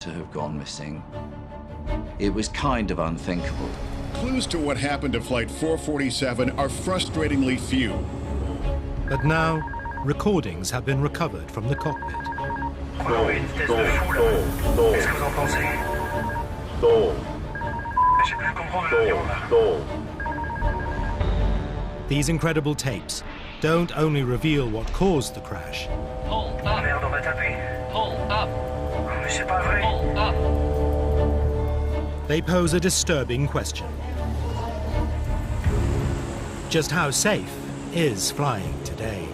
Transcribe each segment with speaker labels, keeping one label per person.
Speaker 1: to have gone missing. It was kind of unthinkable.
Speaker 2: Clues to what happened to Flight 447 are frustratingly few.
Speaker 3: But now, recordings have been recovered from the cockpit. These incredible tapes don't only reveal what caused the crash. They pose a disturbing question. Just how safe is flying today?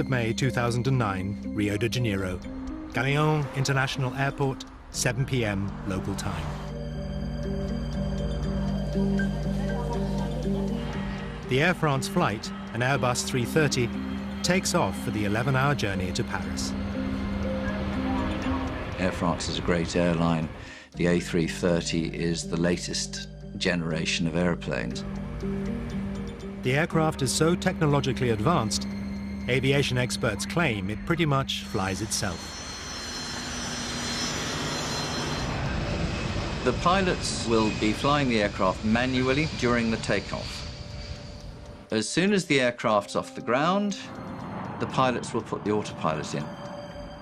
Speaker 3: May 2009, Rio de Janeiro, Galeão International Airport, 7 p.m. local time. The Air France flight, an Airbus 330, takes off for the 11-hour journey to Paris.
Speaker 1: Air France is a great airline. The A330 is the latest generation of airplanes.
Speaker 3: The aircraft is so technologically advanced, aviation experts claim it pretty much flies itself.
Speaker 1: The pilots will be flying the aircraft manually during the takeoff. As soon as the aircraft's off the ground, the pilots will put the autopilot in.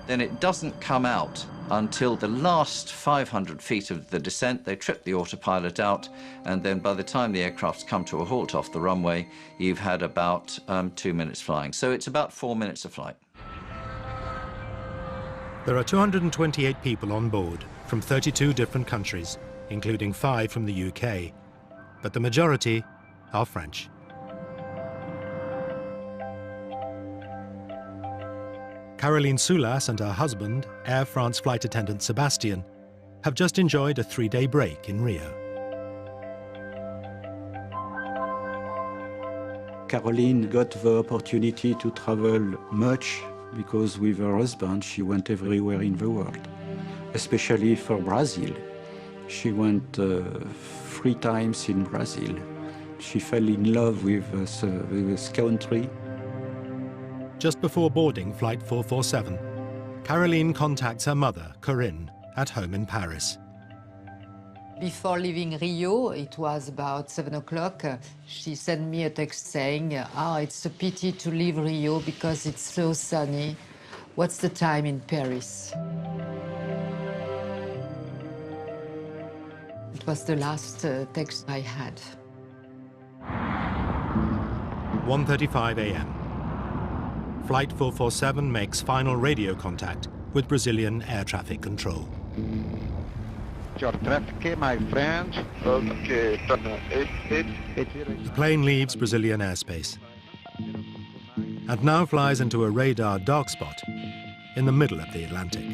Speaker 1: Then it doesn't come out until the last 500 feet of the descent. They trip the autopilot out, and then by the time the aircraft's come to a halt off the runway, you've had about 2 minutes flying. So it's about 4 minutes of flight.
Speaker 3: There are 228 people on board from 32 different countries, including 5 from the UK, but the majority are French. Caroline Soulas and her husband, Air France flight attendant Sebastian, have just enjoyed a 3-day break in Rio.
Speaker 4: Caroline got the opportunity to travel much because with her husband she went everywhere in the world, especially for Brazil. She went 3 times in Brazil. She fell in love with this country.
Speaker 3: Just before boarding Flight 447, Caroline contacts her mother, Corinne, at home in Paris.
Speaker 5: Before leaving Rio, it was about 7 o'clock, she sent me a text saying, it's a pity to leave Rio because it's so sunny. What's the time in Paris? It was the last text I had.
Speaker 3: 1:35 a.m. Flight 447 makes final radio contact with Brazilian air traffic control.
Speaker 6: Your traffic, my friend. Okay.
Speaker 3: The plane leaves Brazilian airspace and now flies into a radar dark spot in the middle of the Atlantic.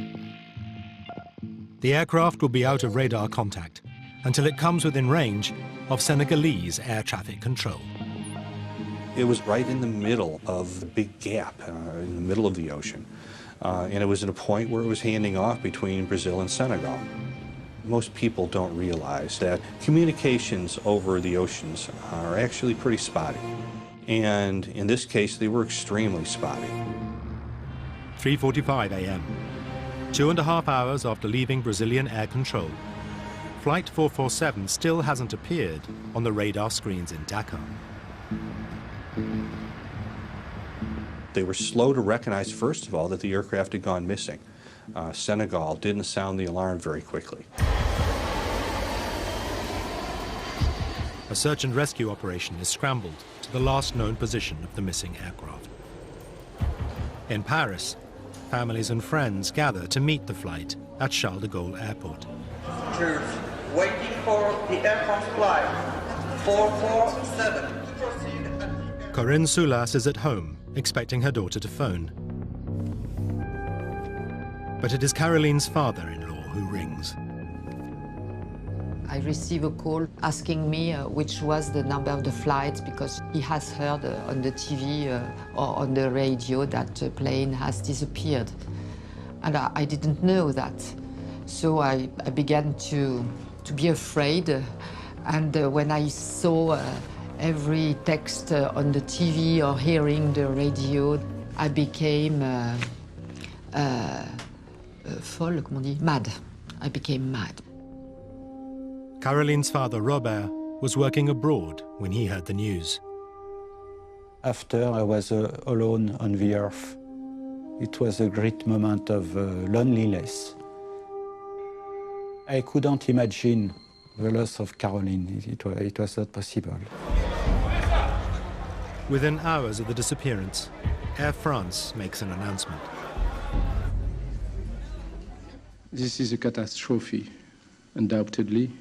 Speaker 3: The aircraft will be out of radar contact until it comes within range of Senegalese air traffic control.
Speaker 7: It was right in the middle of the big gap, in the middle of the ocean. And it was at a point where it was handing off between Brazil and Senegal. Most people don't realize that communications over the oceans are actually pretty spotty. And in this case, they were extremely spotty.
Speaker 3: 3:45 a.m. 2.5 hours after leaving Brazilian air control, Flight 447 still hasn't appeared on the radar screens in Dakar.
Speaker 7: They were slow to recognize, first of all, that the aircraft had gone missing. Senegal didn't sound the alarm very quickly.
Speaker 3: A search and rescue operation is scrambled to the last known position of the missing aircraft. In Paris, families and friends gather to meet the flight at Charles de Gaulle Airport.
Speaker 8: Waiting for the Air France flight 447.
Speaker 3: Corinne Soulas is at home, expecting her daughter to phone. But it is Caroline's father-in-law who rings.
Speaker 5: I receive a call asking me which was the number of the flight because he has heard on the TV or on the radio that the plane has disappeared. And I didn't know that. So I began to to be afraid. And when I saw every text on the TV or hearing the radio, I became folle, comment on dit? Mad. I became mad.
Speaker 3: Caroline's father, Robert, was working abroad when he heard the news.
Speaker 4: After I was alone on the earth, it was a great moment of loneliness. I couldn't imagine the loss of Caroline. It was not possible.
Speaker 3: Within hours of the disappearance, Air France makes an announcement.
Speaker 9: This is a catastrophe, undoubtedly,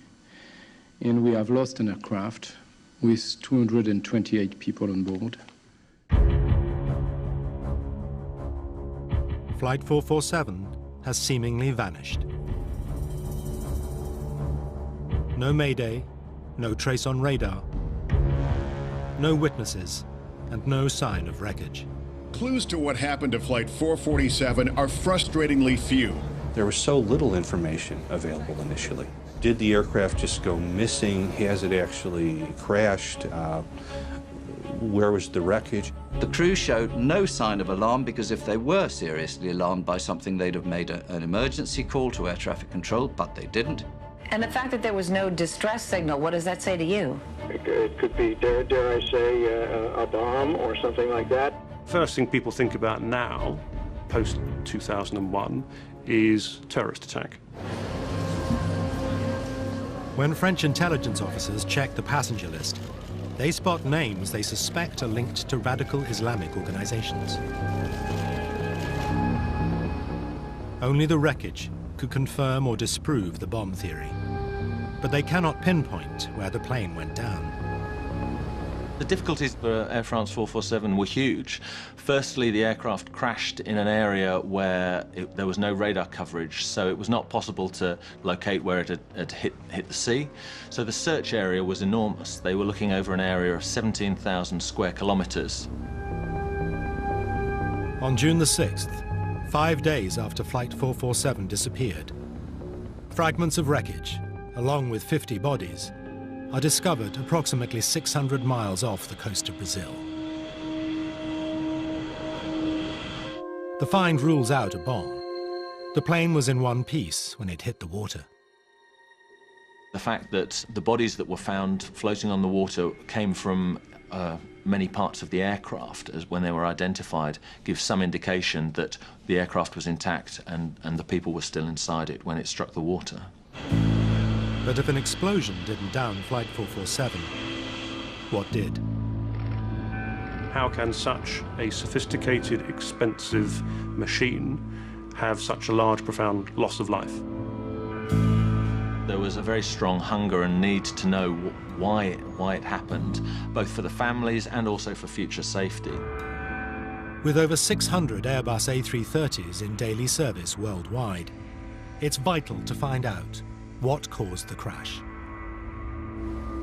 Speaker 9: and we have lost an aircraft with 228 people on board.
Speaker 3: Flight 447 has seemingly vanished. No mayday, no trace on radar, no witnesses, and no sign of wreckage.
Speaker 2: Clues to what happened to Flight 447 are frustratingly few.
Speaker 7: There was so little information available initially. Did the aircraft just go missing? Has it actually crashed? Where was the wreckage?
Speaker 1: The crew showed no sign of alarm because if they were seriously alarmed by something, they'd have made an emergency call to air traffic control, but they didn't.
Speaker 10: And the fact that there was no distress signal, what does that say to you?
Speaker 6: It could be, dare I say, a bomb or something like that.
Speaker 11: First thing people think about now, post-2001, is terrorist attack.
Speaker 3: When French intelligence officers check the passenger list, they spot names they suspect are linked to radical Islamic organizations. Only the wreckage could confirm or disprove the bomb theory, but they cannot pinpoint where the plane went down.
Speaker 12: The difficulties for Air France 447 were huge. Firstly, the aircraft crashed in an area where there was no radar coverage, so it was not possible to locate where it had hit the sea. So the search area was enormous. They were looking over an area of 17,000 square kilometers.
Speaker 3: On June the 6th, 5 days after Flight 447 disappeared, fragments of wreckage, along with 50 bodies, are discovered approximately 600 miles off the coast of Brazil. The find rules out a bomb. The plane was in one piece when it hit the water.
Speaker 12: The fact that the bodies that were found floating on the water came from many parts of the aircraft, as when they were identified, gives some indication that the aircraft was intact and the people were still inside it when it struck the water.
Speaker 3: But if an explosion didn't down Flight 447, what did?
Speaker 11: How can such a sophisticated, expensive machine have such a large, profound loss of life?
Speaker 12: There was a very strong hunger and need to know why it happened, both for the families and also for future safety.
Speaker 3: With over 600 Airbus A330s in daily service worldwide, it's vital to find out what caused the crash.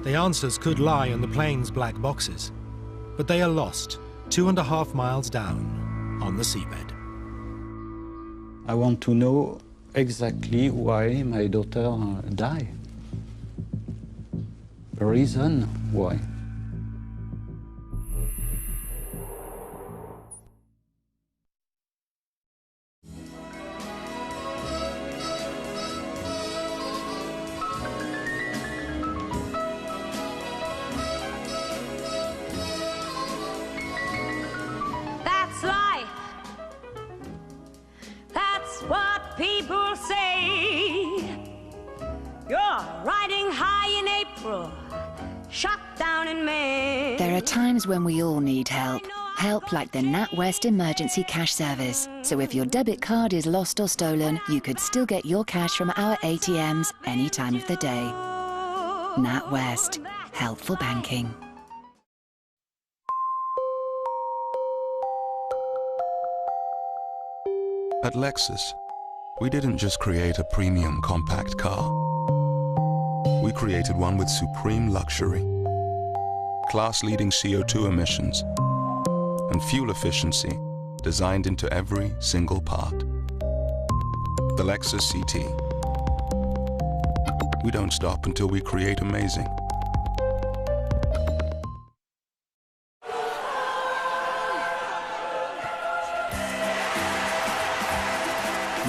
Speaker 3: The answers could lie in the plane's black boxes, but they are lost 2.5 miles down on the seabed.
Speaker 4: I want to know exactly why my daughter died. The reason why.
Speaker 13: That's life. That's what people say. You're riding high in April, shot down in May.
Speaker 14: There are times when we all need help. Help like the NatWest Emergency Cash Service. So if your debit card is lost or stolen, you could still get your cash from our ATMs any time of the day. NatWest. Helpful banking.
Speaker 15: At Lexus, we didn't just create a premium compact car. We created one with supreme luxury, class-leading CO2 emissions, and fuel efficiency designed into every single part. The Lexus CT. We don't stop until we create amazing.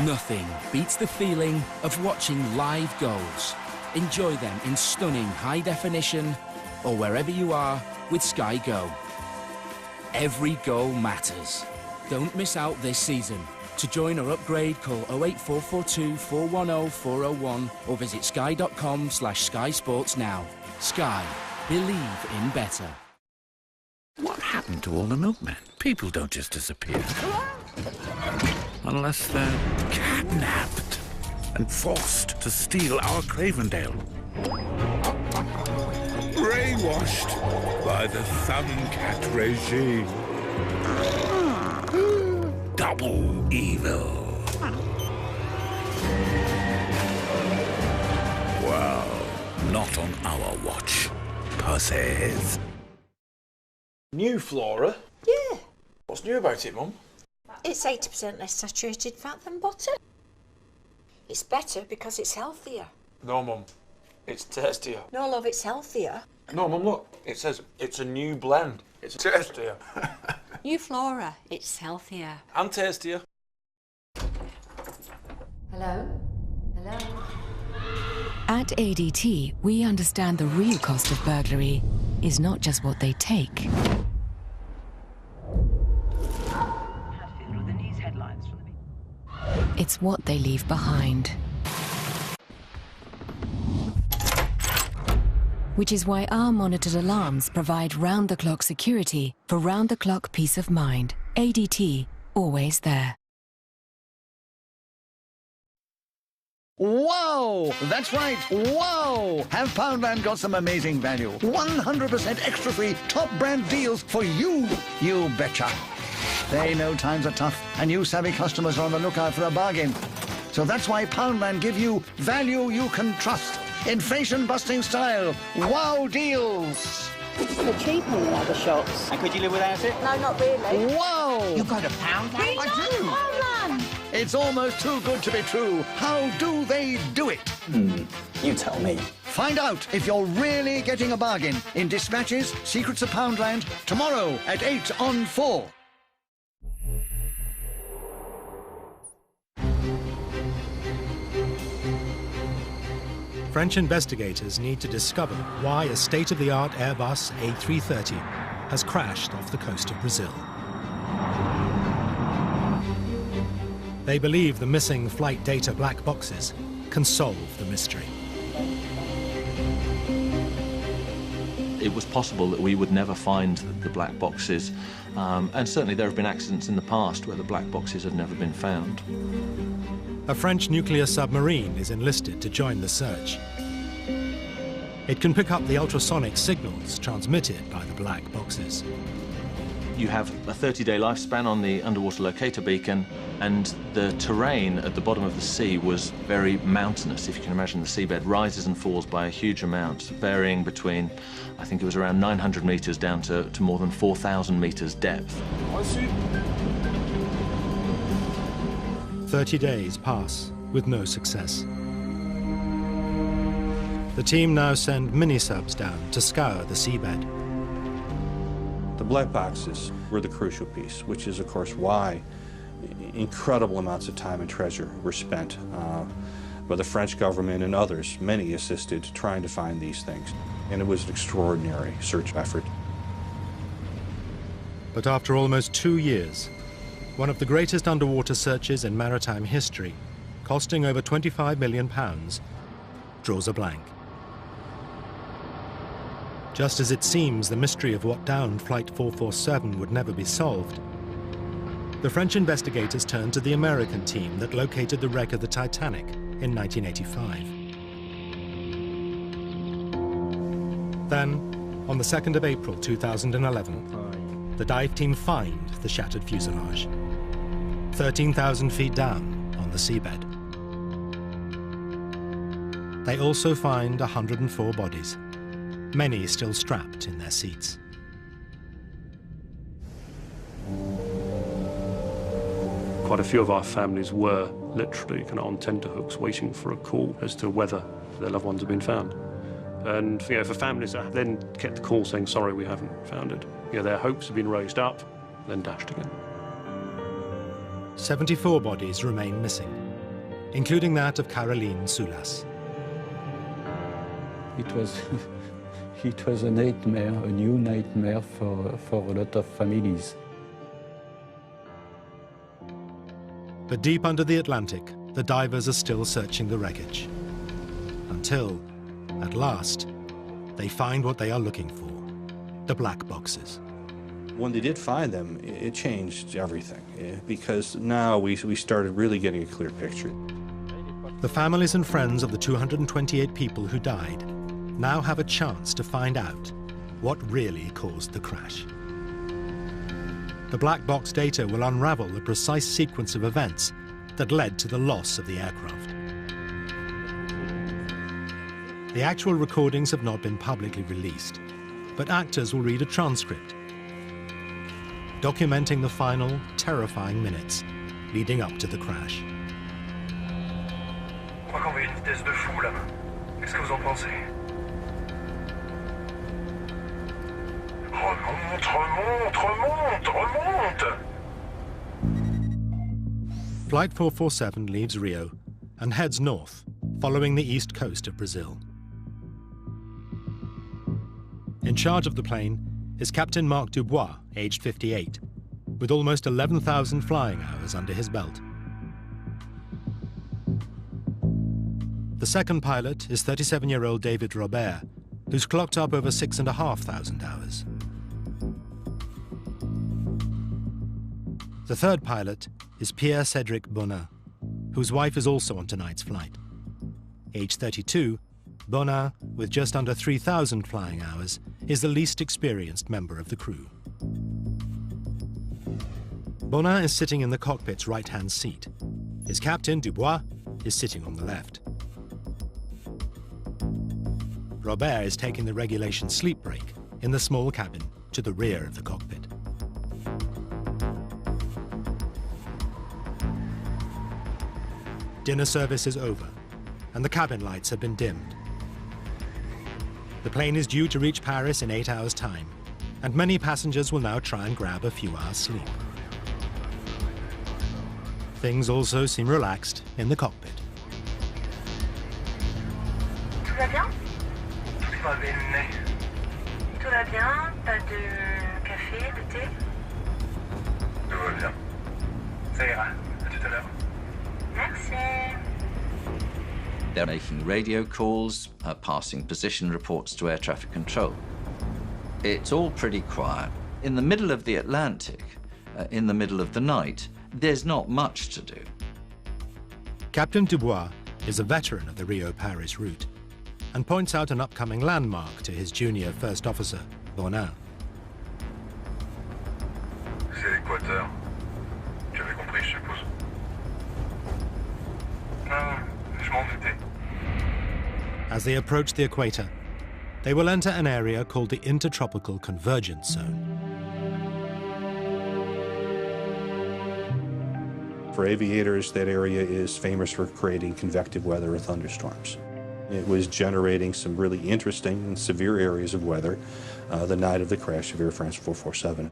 Speaker 16: Nothing beats the feeling of watching live goals. Enjoy them in stunning high definition or wherever you are with Sky Go. Every goal matters. Don't miss out this season. To join or upgrade, call 08442 410 401 or visit sky.com/Sky Sports now. Sky. Believe in better.
Speaker 17: What happened to all the milkmen? People don't just disappear. Unless they're kidnapped and forced to steal our Cravendale. Brainwashed by the Thumbcat regime. Double evil. Well, not on our watch, pussies.
Speaker 18: New Flora?
Speaker 19: Yeah.
Speaker 18: What's new about it, Mum?
Speaker 19: It's 80% less saturated fat than butter. It's better because it's healthier.
Speaker 18: No, Mum. It's tastier.
Speaker 19: No, love, it's healthier.
Speaker 18: No, Mum, look. It says it's a new blend. It's tastier.
Speaker 19: New Flora, it's healthier.
Speaker 18: And tastier.
Speaker 5: Hello? Hello?
Speaker 14: At ADT, we understand the real cost of burglary is not just what they take. It's what they leave behind. Which is why our monitored alarms provide round-the-clock security for round-the-clock peace of mind. ADT, always there.
Speaker 20: Wow! That's right, wow! Have Poundland got some amazing value? 100% extra free top brand deals for you, you betcha. They know times are tough, and you savvy customers are on the lookout for a bargain. So that's why Poundland give you value you can trust. Inflation-busting style. Wow deals.
Speaker 21: They're cheaper than other shops.
Speaker 20: And could you live without it?
Speaker 21: No, not really.
Speaker 20: Wow!
Speaker 21: You go to Poundland?
Speaker 20: I do.
Speaker 21: Poundland!
Speaker 20: It's almost too good to be true. How do they do it?
Speaker 22: You tell me.
Speaker 20: Find out if you're really getting a bargain in Dispatches, Secrets of Poundland, tomorrow at 8 on 4.
Speaker 3: French investigators need to discover why a state-of-the-art Airbus A330 has crashed off the coast of Brazil. They believe the missing flight data black boxes can solve the mystery.
Speaker 12: It was possible that we would never find the black boxes, and certainly there have been accidents in the past where the black boxes have never been found.
Speaker 3: A French nuclear submarine is enlisted to join the search. It can pick up the ultrasonic signals transmitted by the black boxes.
Speaker 12: You have a 30-day lifespan on the underwater locator beacon, and the terrain at the bottom of the sea was very mountainous. If you can imagine, the seabed rises and falls by a huge amount, varying between, I think it was around 900 meters down to more than 4,000 meters depth.
Speaker 3: 30 days pass with no success. The team now send mini-subs down to scour the seabed.
Speaker 7: The black boxes were the crucial piece, which is, of course, why incredible amounts of time and treasure were spent by the French government and others. Many assisted trying to find these things, and it was an extraordinary search effort.
Speaker 3: But after almost 2 years, one of the greatest underwater searches in maritime history, costing over £25 million, draws a blank. Just as it seems the mystery of what downed Flight 447 would never be solved, the French investigators turned to the American team that located the wreck of the Titanic in 1985. Then, on the 2nd of April 2011, the dive team find the shattered fuselage, 13,000 feet down on the seabed. They also find 104 bodies, many still strapped in their seats.
Speaker 11: Quite a few of our families were literally kind of on tenterhooks waiting for a call as to whether their loved ones have been found. And for families that then get the call saying, sorry, we haven't found it, their hopes have been raised up, then dashed again.
Speaker 3: 74 bodies remain missing, including that of Caroline Soulas.
Speaker 4: It was a nightmare, a new nightmare for a lot of families.
Speaker 3: But deep under the Atlantic, the divers are still searching the wreckage. Until, at last, they find what they are looking for, the black boxes.
Speaker 7: When they did find them, it changed everything, because now we started really getting a clear picture.
Speaker 3: The families and friends of the 228 people who died now have a chance to find out what really caused the crash. The black box data will unravel the precise sequence of events that led to the loss of the aircraft. The actual recordings have not been publicly released, but actors will read a transcript documenting the final, terrifying minutes leading up to the crash.
Speaker 8: Je crois qu'on va à une vitesse de fou là. Qu'est-ce que vous en pensez? Remonte, remonte, remonte, remonte!
Speaker 3: Flight 447 leaves Rio and heads north, following the east coast of Brazil. In charge of the plane is Captain Marc Dubois, aged 58, with almost 11,000 flying hours under his belt. The second pilot is 37-year-old David Robert, who's clocked up over 6,500 hours. The third pilot is Pierre-Cédric Bonin, whose wife is also on tonight's flight. Aged 32, Bonin, with just under 3,000 flying hours, is the least experienced member of the crew. Bonin is sitting in the cockpit's right-hand seat. His captain, Dubois, is sitting on the left. Robert is taking the regulation sleep break in the small cabin to the rear of the cockpit. Dinner service is over, and the cabin lights have been dimmed. The plane is due to reach Paris in 8 hours' time, and many passengers will now try and grab a few hours' sleep. Things also seem relaxed in the cockpit.
Speaker 8: Tout va bien? Tout va bien. Tout va bien? Pas de café, de thé? Tout va bien. Ça ira. À tout à l'heure. Merci.
Speaker 1: They're making radio calls, passing position reports to air traffic control. It's all pretty quiet. In the middle of the Atlantic, in the middle of the night, there's not much to do.
Speaker 3: Captain Dubois is a veteran of the Rio-Paris route and points out an upcoming landmark to his junior first officer, Bonin.
Speaker 8: C'est l'équateur. Tu avais compris, je suppose. Non, je m'en doutais.
Speaker 3: As they approach the equator, they will enter an area called the Intertropical Convergence Zone.
Speaker 7: For aviators, that area is famous for creating convective weather or thunderstorms. It was generating some really interesting and severe areas of weather the night of the crash of Air France 447.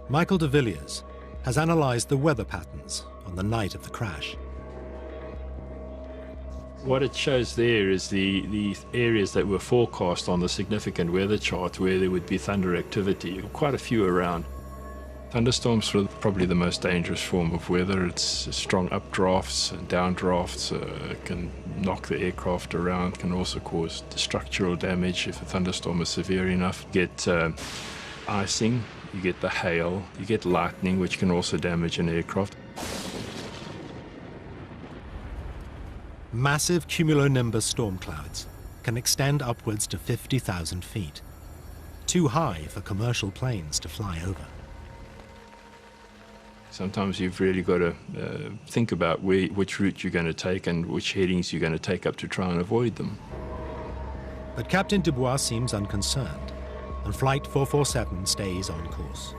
Speaker 3: Michael de Villiers has analyzed the weather patterns on the night of the crash.
Speaker 9: What it shows there is the areas that were forecast on the significant weather chart where there would be thunder activity, quite a few around. Thunderstorms are probably the most dangerous form of weather. It's strong updrafts and downdrafts, can knock the aircraft around, can also cause structural damage if a thunderstorm is severe enough. You get icing, you get the hail, you get lightning, which can also damage an aircraft.
Speaker 3: Massive cumulonimbus storm clouds can extend upwards to 50,000 feet, too high for commercial planes to fly over.
Speaker 9: Sometimes you've really got to think about which route you're going to take and which headings you're going to take up to try and avoid them.
Speaker 3: But Captain Dubois seems unconcerned, and Flight 447 stays on course.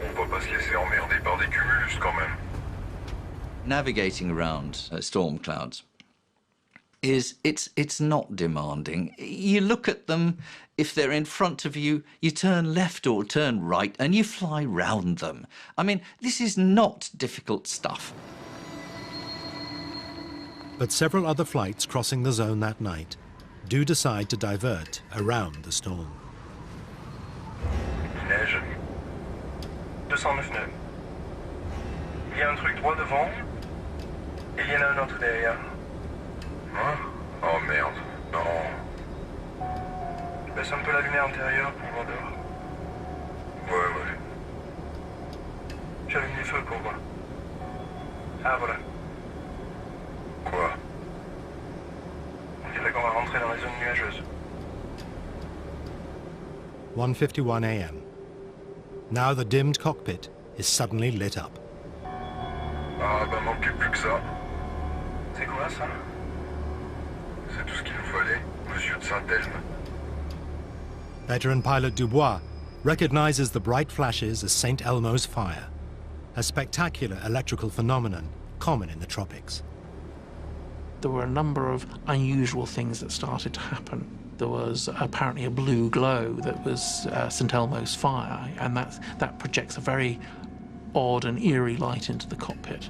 Speaker 8: On va pas se laisser emmerder par des cumulus quand même.
Speaker 1: Navigating around storm clouds is it's not demanding. You look at them, if they're in front of you, you turn left or turn right and you fly round them. I mean, this is not difficult stuff.
Speaker 3: But several other flights crossing the zone that night do decide to divert around the storm.
Speaker 8: Il neige. 209 nœuds. Il y a un truc droit devant et il y en a un autre derrière. Hein? Oh merde, non. Baisse un peu la lumière intérieure pour voir dehors. Ouais. J'allume les feux pour voir. Ah voilà. Quoi? On dirait qu'on va rentrer dans les zones nuageuses.
Speaker 3: 1:51 a.m. Now the dimmed cockpit is suddenly lit up.
Speaker 8: Ah bah manque plus que ça. C'est quoi ça? C'est tout ce qu'il nous fallait, monsieur de Saint-Elme.
Speaker 3: Veteran pilot Dubois recognizes the bright flashes as St. Elmo's fire, a spectacular electrical phenomenon common in the tropics.
Speaker 2: There were a number of unusual things that started to happen. There was apparently a blue glow that was St. Elmo's fire, and that projects a very odd and eerie light into the cockpit.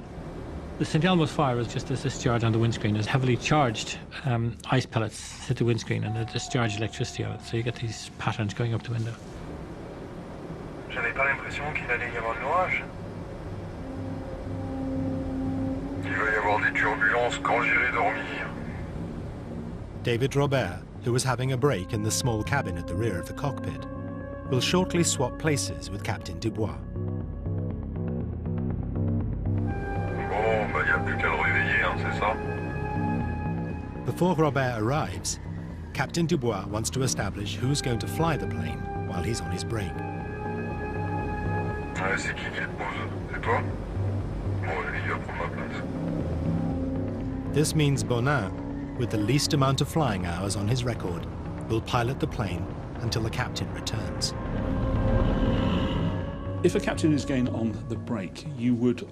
Speaker 10: The St. Elmo's fire is just a discharge on the windscreen. There's heavily charged ice pellets hit the windscreen and they discharge electricity on it, so you get these patterns going up the window.
Speaker 8: J'avais pas l'impression qu'il allait y avoir de l'orage. Il va y avoir des turbulences quand j'irai dormir.
Speaker 3: David Robert, who was having a break in the small cabin at the rear of the cockpit, will shortly swap places with Captain Dubois.
Speaker 8: Bon, bah y a plus qu'à le réveiller, hein, c'est ça?
Speaker 3: Before Robert arrives, Captain Dubois wants to establish who's going to fly the plane while he's on his break.
Speaker 8: Ouais, c'est qui le pose? C'est toi? Bon, il va prendre ma place.
Speaker 3: This means Bonin, with the least amount of flying hours on his record, will pilot the plane until the captain returns.
Speaker 23: If a captain is going on the break, you would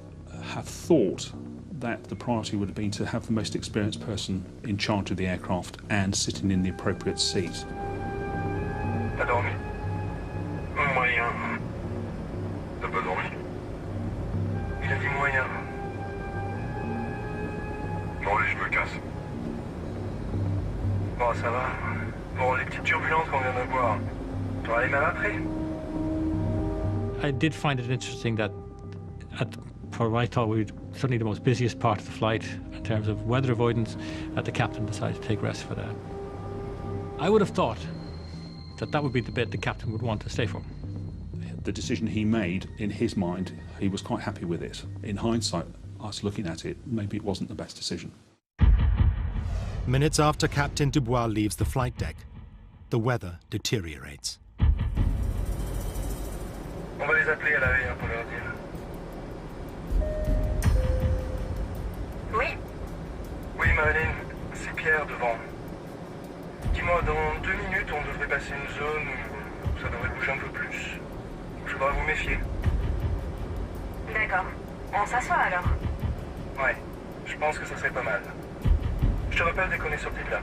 Speaker 23: have thought that the priority would have been to have the most experienced person in charge of the aircraft and sitting in the appropriate seat.
Speaker 8: T'as dormi? Moyen. T'as pas dormi? Il a dit moyen. Bon, allez, je me casse. Bon, ça va. Bon, les petites turbulences qu'on vient d'avoir, t'auras les mêmes après?
Speaker 10: I did find it interesting that for what I thought we were certainly the most busiest part of the flight in terms of weather avoidance, that the captain decided to take rest for that. I would have thought that would be the bit the captain would want to stay for.
Speaker 23: The decision he made, in his mind, he was quite happy with it. In hindsight, us looking at it, maybe it wasn't the best decision.
Speaker 3: Minutes after Captain Dubois leaves the flight deck, the weather deteriorates.
Speaker 8: On va les appeler à l'arrière pour leur dire.
Speaker 19: Oui?
Speaker 8: Oui, Marilyn, c'est Pierre devant. Dis-moi, dans 2 minutes, on devrait passer une zone où ça devrait bouger un peu plus. Il faudra vous méfier.
Speaker 19: D'accord. On s'assoit alors?
Speaker 8: Ouais, je pense que ça serait pas mal. Je te rappelle dès qu'on est sorti de là.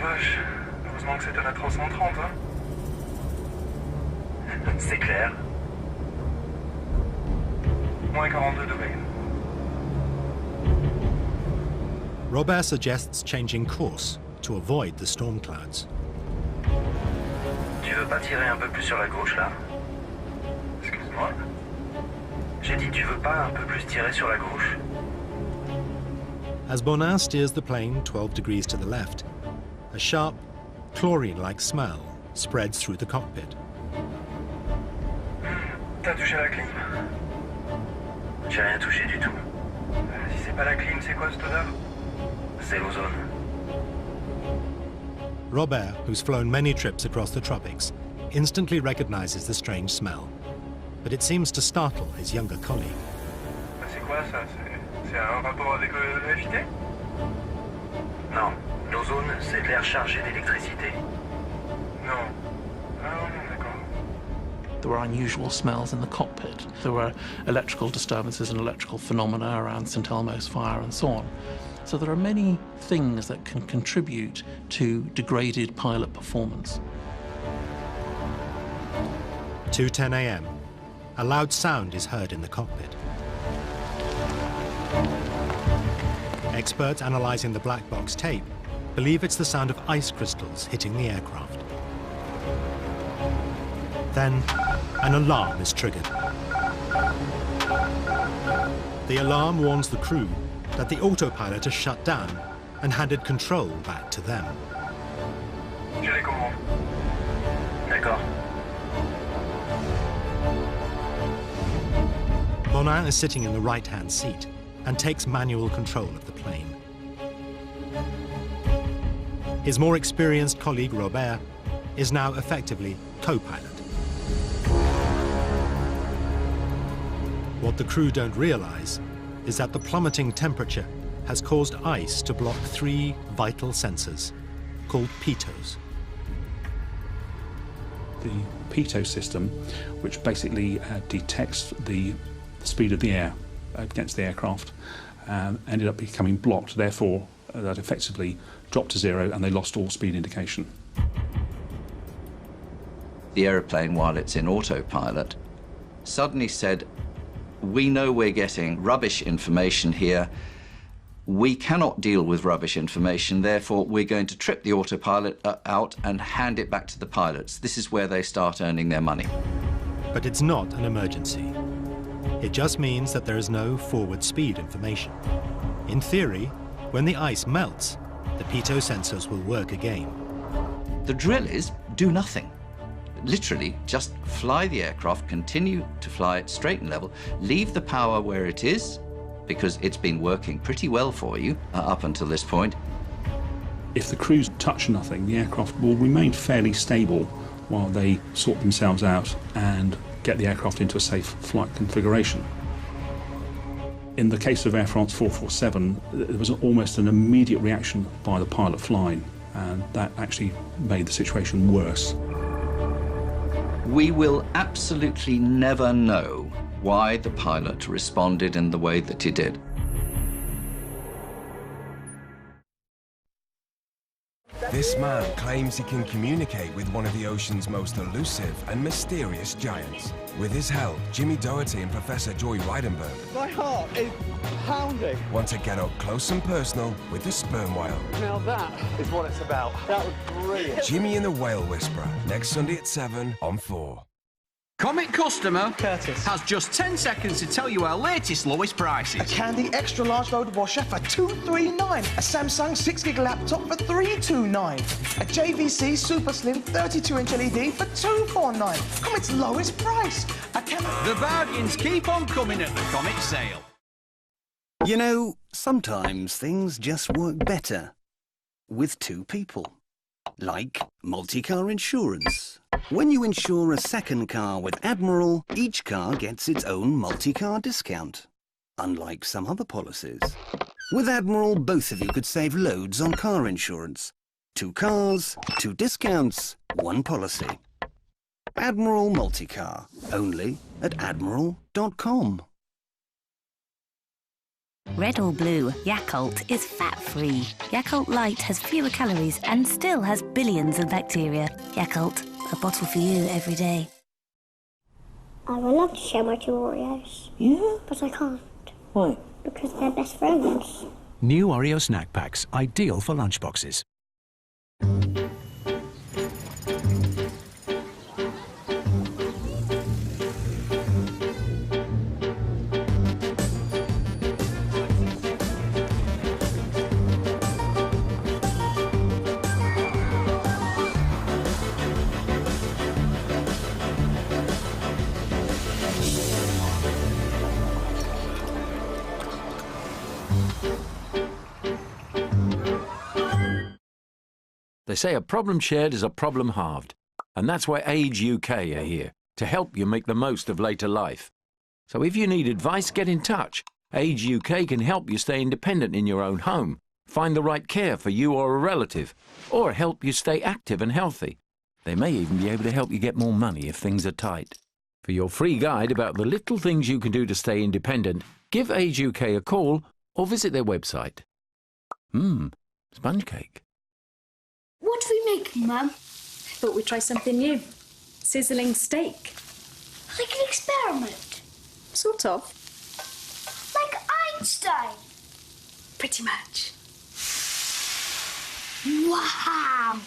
Speaker 8: Vache, heureusement que c'était la 330, hein? C'est clair. Moins 42 degrés.
Speaker 3: Robert suggests changing course to avoid the storm clouds.
Speaker 8: Tu veux pas tirer un peu plus sur la gauche, là? Excuse-moi. J'ai dit, tu veux pas un peu plus tirer sur la gauche?
Speaker 3: As Bonin steers the plane 12 degrees to the left, a sharp, chlorine-like smell spreads through the cockpit.
Speaker 8: T'as touché la clim? J'ai rien touché du tout. Si c'est pas la clim, c'est quoi cette odeur? C'est l'ozone.
Speaker 3: Robert, who's flown many trips across the tropics, instantly recognizes the strange smell, but it seems to startle his younger colleague.
Speaker 8: C'est quoi ça? C'est un rapport avec le FIT? Non, l'ozone, c'est de l'air chargé d'électricité. Non. Ah non, d'accord.
Speaker 2: There were unusual smells in the cockpit. There were electrical disturbances and electrical phenomena around St Elmo's fire and so on. So there are many things that can contribute to degraded pilot performance.
Speaker 3: 2:10 a.m. A loud sound is heard in the cockpit. Experts analysing the black box tape believe it's the sound of ice crystals hitting the aircraft. Then, an alarm is triggered. The alarm warns the crew that the autopilot has shut down and handed control back to them.
Speaker 8: Je les commande. D'accord.
Speaker 3: Bonin is sitting in the right-hand seat and takes manual control of the plane. His more experienced colleague, Robert, is now effectively co-pilot. What the crew don't realize is that the plummeting temperature has caused ice to block 3 vital sensors, called pitos.
Speaker 23: The pitot system, which basically detects the speed of the air against the aircraft, ended up becoming blocked. Therefore, that effectively dropped to 0 and they lost all speed indication.
Speaker 1: The aeroplane, while it's in autopilot, suddenly said, "We know we're getting rubbish information here. We cannot deal with rubbish information, therefore we're going to trip the autopilot out and hand it back to the pilots." This is where they start earning their money.
Speaker 3: But it's not an emergency. It just means that there is no forward speed information. In theory, when the ice melts, the pitot sensors will work again.
Speaker 1: The drill is do nothing. Literally, just fly the aircraft, continue to fly it straight and level, leave the power where it is, because it's been working pretty well for you up until this point.
Speaker 23: If the crews touch nothing, the aircraft will remain fairly stable while they sort themselves out and get the aircraft into a safe flight configuration. In the case of Air France 447, there was almost an immediate reaction by the pilot flying, and that actually made the situation worse.
Speaker 1: We will absolutely never know why the pilot responded in the way that he did.
Speaker 6: This man claims he can communicate with one of the ocean's most elusive and mysterious giants. With his help, Jimmy Doherty and Professor Joy Reidenberg
Speaker 13: My heart is pounding.
Speaker 6: want to get up close and personal with the sperm whale.
Speaker 13: Now that is what it's about. That was brilliant.
Speaker 6: Jimmy and the Whale Whisperer, next Sunday at 7 on 4.
Speaker 15: Comet customer Curtis has just 10 seconds to tell you our latest lowest prices.
Speaker 24: A Candy extra large load washer for $239. A Samsung 6GB laptop for $329. A JVC Super Slim 32-inch LED for $249. Comet's lowest price.
Speaker 15: The bargains keep on coming at the Comet sale.
Speaker 25: You know, sometimes things just work better with 2 people. Like multi-car insurance. When you insure a second car with Admiral, each car gets its own multi-car discount. Unlike some other policies. With Admiral, both of you could save loads on car insurance. 2 cars, 2 discounts, 1 policy. Admiral Multi-Car. Only at admiral.com.
Speaker 26: Red or blue, Yakult is fat-free. Yakult Light has fewer calories and still has billions of bacteria. Yakult, a bottle for you every day.
Speaker 27: I would love to share my 2 Oreos.
Speaker 28: Yeah?
Speaker 27: But I can't.
Speaker 28: Why?
Speaker 27: Because they're best friends.
Speaker 29: New Oreo snack packs, ideal for lunchboxes.
Speaker 30: They say a problem shared is a problem halved, and that's why Age UK are here, to help you make the most of later life. So if you need advice, get in touch. Age UK can help you stay independent in your own home, find the right care for you or a relative, or help you stay active and healthy. They may even be able to help you get more money if things are tight. For your free guide about the little things you can do to stay independent, give Age UK a call or visit their website. Sponge cake.
Speaker 5: What are we making, Mum? Thought we'd try something new. Sizzling steak. Like an experiment? Sort of. Like Einstein? Pretty much. Wow!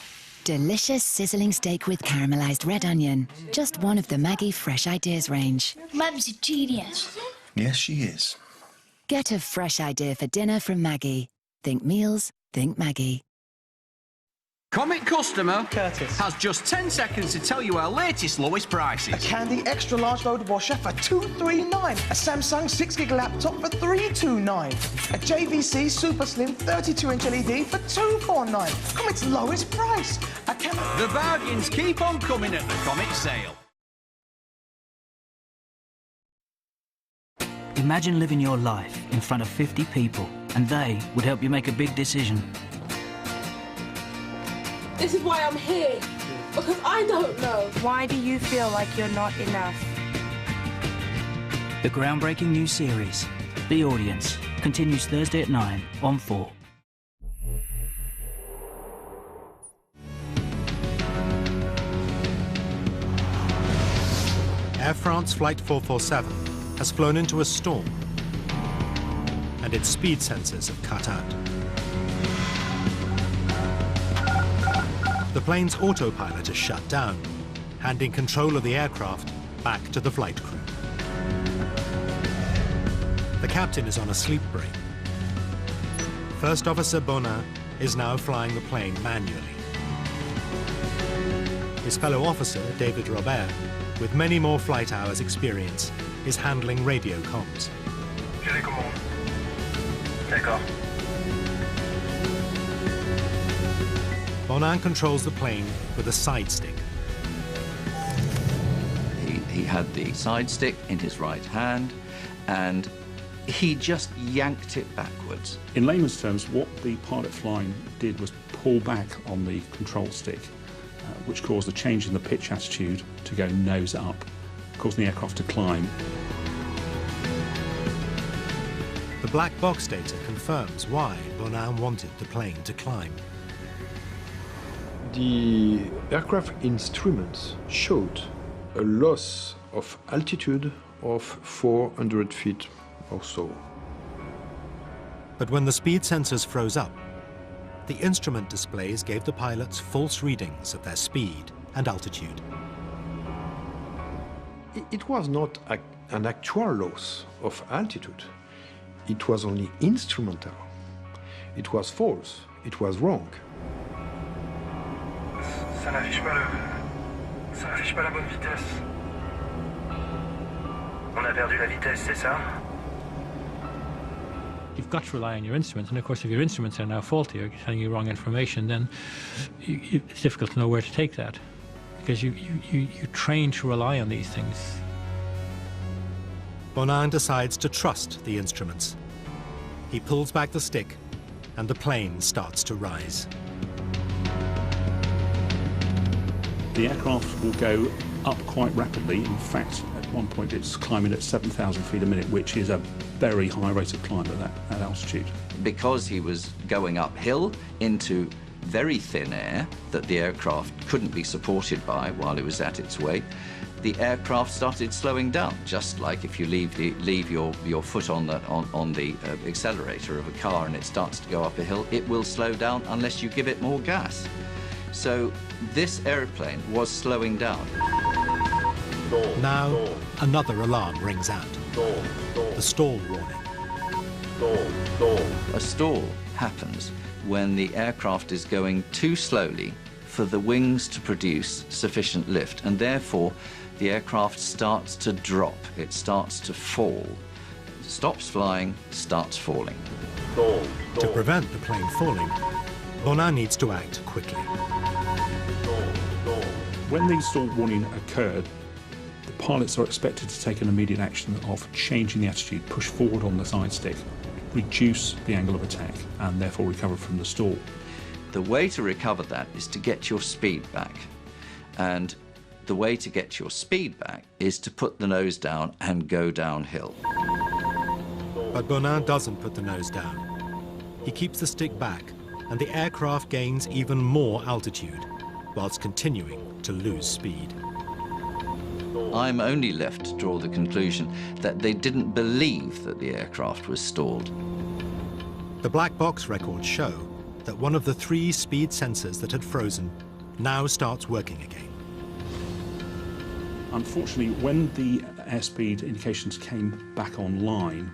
Speaker 12: Delicious sizzling steak with caramelised red onion. Just one of the Maggie Fresh Ideas range.
Speaker 5: Mum's a genius.
Speaker 14: Yes, she is.
Speaker 12: Get a fresh idea for dinner from Maggie. Think meals, think Maggie.
Speaker 15: Comic customer Curtis has just 10 seconds to tell you our latest lowest prices.
Speaker 24: A Candy extra large folded washer for $239. A Samsung 6GB laptop for $329. A JVC Super Slim 32-inch LED for $249. Comic's lowest price.
Speaker 15: The bargains keep on coming at the comic sale.
Speaker 16: Imagine living your life in front of 50 people and they would help you make a big decision.
Speaker 17: This is why I'm here, because I don't know.
Speaker 18: Why do you feel like you're not enough?
Speaker 16: The groundbreaking new series, The Audience, continues Thursday at 9 on 4.
Speaker 3: Air France Flight 447 has flown into a storm, and its speed sensors have cut out. The plane's autopilot is shut down, handing control of the aircraft back to the flight crew. The captain is on a sleep break. First Officer Bonin is now flying the plane manually. His fellow officer, David Robert, with many more flight hours experience, is handling radio comms.
Speaker 8: Je les commande. D'accord.
Speaker 3: Bonin controls the plane with a side stick.
Speaker 1: He had the side stick in his right hand, and he just yanked it backwards.
Speaker 23: In layman's terms, what the pilot flying did was pull back on the control stick, which caused a change in the pitch attitude to go nose up, causing the aircraft to climb.
Speaker 3: The black box data confirms why Bonin wanted the plane to climb.
Speaker 20: The aircraft instruments showed a loss of altitude of 400 feet or so.
Speaker 3: But when the speed sensors froze up, the instrument displays gave the pilots false readings of their speed and altitude.
Speaker 20: It was not an actual loss of altitude. It was only instrumental. It was false. It was wrong.
Speaker 8: Ça n'affiche pas la bonne vitesse. On a perdu la vitesse, c'est ça?
Speaker 10: You've got to rely on your instruments, and of course if your instruments are now faulty or telling you wrong information, then it's difficult to know where to take that, because you train to rely on these things.
Speaker 3: Bonin decides to trust the instruments. He pulls back the stick, and the plane starts to rise.
Speaker 23: The aircraft will go up quite rapidly. In fact, at one point it's climbing at 7,000 feet a minute, which is a very high rate of climb at that altitude.
Speaker 1: Because he was going uphill into very thin air that the aircraft couldn't be supported by while it was at its weight, the aircraft started slowing down, just like if you leave your foot on the accelerator of a car and it starts to go up a hill, it will slow down unless you give it more gas. So this airplane was slowing down.
Speaker 3: Now, another alarm rings out. The stall warning.
Speaker 1: A stall happens when the aircraft is going too slowly for the wings to produce sufficient lift, and therefore the aircraft starts to drop. It starts to fall. It stops flying, starts falling.
Speaker 3: To prevent the plane falling, Bonin needs to act quickly.
Speaker 23: When the stall warning occurred, the pilots are expected to take an immediate action of changing the attitude, push forward on the side stick, reduce the angle of attack, and therefore recover from the stall.
Speaker 1: The way to recover that is to get your speed back. And the way to get your speed back is to put the nose down and go downhill.
Speaker 3: But Bonin doesn't put the nose down. He keeps the stick back, and the aircraft gains even more altitude, whilst continuing to lose speed.
Speaker 1: I'm only left to draw the conclusion that they didn't believe that the aircraft was stalled.
Speaker 3: The black box records show that one of the 3 speed sensors that had frozen now starts working again.
Speaker 23: Unfortunately, when the airspeed indications came back online,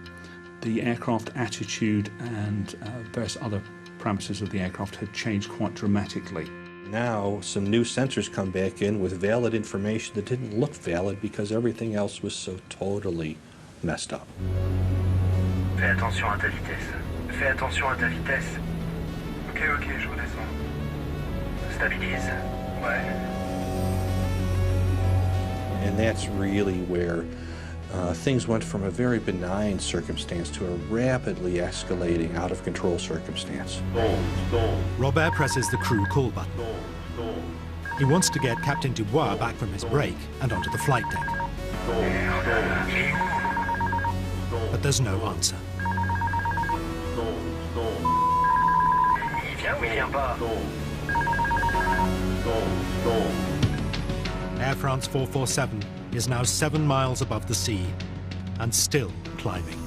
Speaker 23: the aircraft attitude and various other parameters of the aircraft had changed quite dramatically.
Speaker 20: Now, some new sensors come back in with valid information that didn't look valid because everything else was so totally messed up.
Speaker 8: Fais attention à ta vitesse. Fais attention à ta vitesse. Ok, je redescends. Stabilise. Ouais.
Speaker 20: And that's really where things went from a very benign circumstance to a rapidly escalating, out-of-control circumstance.
Speaker 3: Robert presses the crew call button. He wants to get Captain Dubois back from his break and onto the flight deck. But there's no answer. Air France 447 is now 7 miles above the sea and still climbing.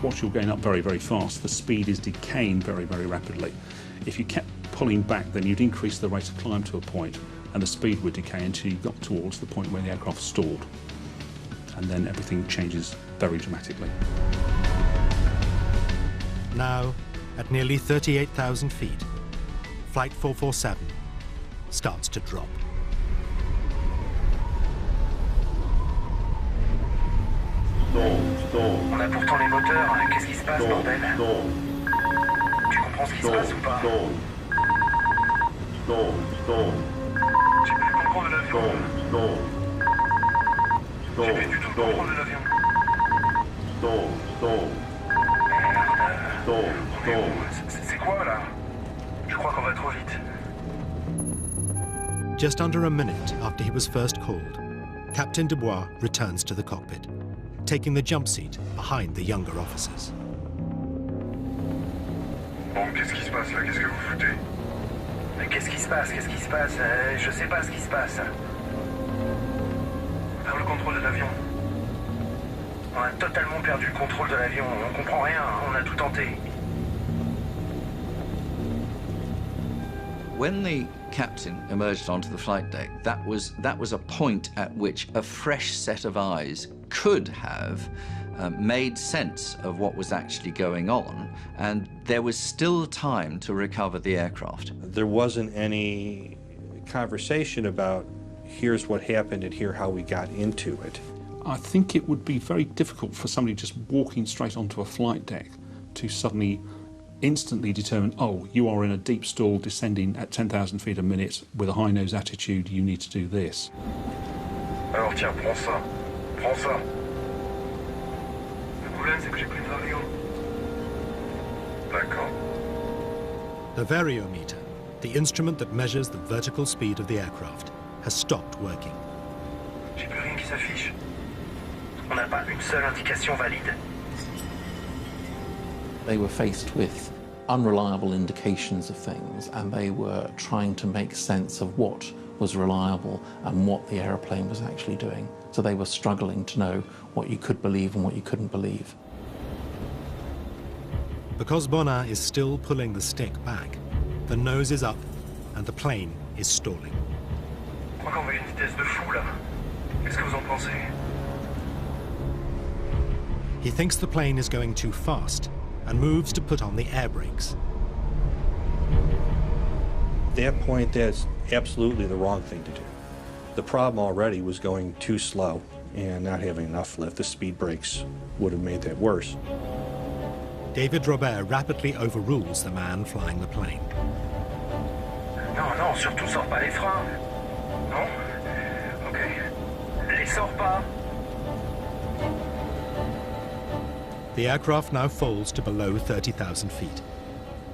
Speaker 23: Whilst you're going up very, very fast, the speed is decaying very, very rapidly. If you kept pulling back, then you'd increase the rate of climb to a point, and the speed would decay until you got towards the point where the aircraft stalled. And then everything changes very dramatically.
Speaker 3: Now, at nearly 38,000 feet, Flight 447 starts to drop.
Speaker 8: On a pourtant les moteurs, qu'est-ce qui se passe, bordel? Tu comprends ce qui se passe ou pas? J'ai plus le contrôle de l'avion. J'ai plus du tout le contrôle de l'avion. Merde. C'est quoi là? Je crois qu'on va trop vite.
Speaker 3: Just under a minute after he was first called, Captain Dubois returns to the cockpit, taking the jump seat behind the younger officers.
Speaker 8: Bon, qu'est-ce qui se passe là? Qu'est-ce que vous foutez? Mais qu'est-ce qui se passe? Qu'est-ce qui se passe? Je sais pas ce qui se passe. On perd le contrôle de l'avion. On a totalement perdu le contrôle de l'avion. On comprend rien. On a tout tenté.
Speaker 1: When the captain emerged onto the flight deck, that was a point at which a fresh set of eyes could have made sense of what was actually going on, and there was still time to recover the aircraft.
Speaker 20: There wasn't any conversation about here's what happened and here's how we got into it.
Speaker 23: I think it would be very difficult for somebody just walking straight onto a flight deck to suddenly instantly determine, oh, you are in a deep stall descending at 10,000 feet a minute with a high nose attitude, you need to do this.
Speaker 8: Alors tiens, prends ça. Prends ça. Le problème, c'est que j'ai pris de l'avion. D'accord.
Speaker 3: The variometer, the instrument that measures the vertical speed of the aircraft, has stopped working.
Speaker 8: J'ai plus rien qui s'affiche. On n'a pas une seule indication valide.
Speaker 2: They were faced with unreliable indications of things, and they were trying to make sense of what was reliable and what the aeroplane was actually doing. So they were struggling to know what you could believe and what you couldn't believe.
Speaker 3: Because Bonin is still pulling the stick back, the nose is up and the plane is stalling.
Speaker 8: Je crois qu'on va à une vitesse de fou là. Qu'est-ce que vous en pensez?
Speaker 3: He thinks the plane is going too fast and moves to put on the air brakes.
Speaker 20: At that point, that's absolutely the wrong thing to do. The problem already was going too slow and not having enough lift. The speed brakes would have made that worse.
Speaker 3: David Robert rapidly overrules the man flying the plane.
Speaker 8: Non, non, surtout sors pas les freins. Non? Ok. Les sors pas.
Speaker 3: The aircraft now falls to below 30,000 feet,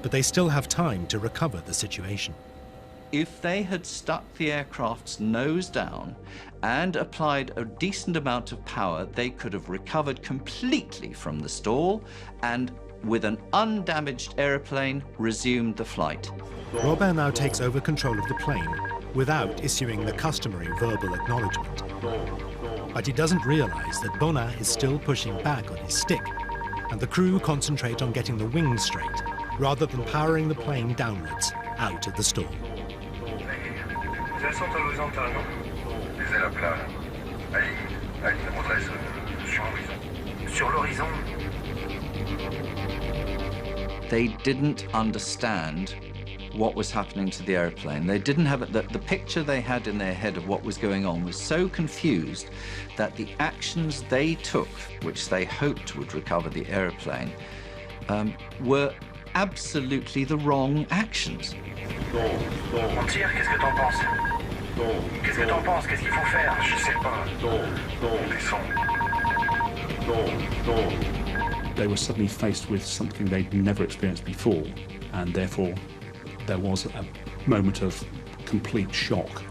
Speaker 3: but they still have time to recover the situation.
Speaker 1: If they had stuck the aircraft's nose down and applied a decent amount of power, they could have recovered completely from the stall and, with an undamaged aeroplane, resumed the flight.
Speaker 3: Robert now takes over control of the plane without issuing the customary verbal acknowledgement. But he doesn't realize that Bonnat is still pushing back on his stick, and the crew concentrate on getting the wings straight, rather than powering the plane downwards, out of the stall.
Speaker 8: Les ailes sont à l'horizontale, non? Les ailes à plat, là. Allez, on dresse sur l'horizon. Sur l'horizon.
Speaker 1: They didn't understand what was happening to the airplane. They didn't have it. The picture they had in their head of what was going on was so confused that the actions they took, which they hoped would recover the airplane, were absolutely the wrong actions.
Speaker 8: On tire, qu'est-ce que t'en penses? Qu'est-ce que t'en penses? Qu'est-ce qu'il faut faire? Je sais pas. On descend.
Speaker 23: They were suddenly faced with something they'd never experienced before, and therefore there was a moment of complete shock,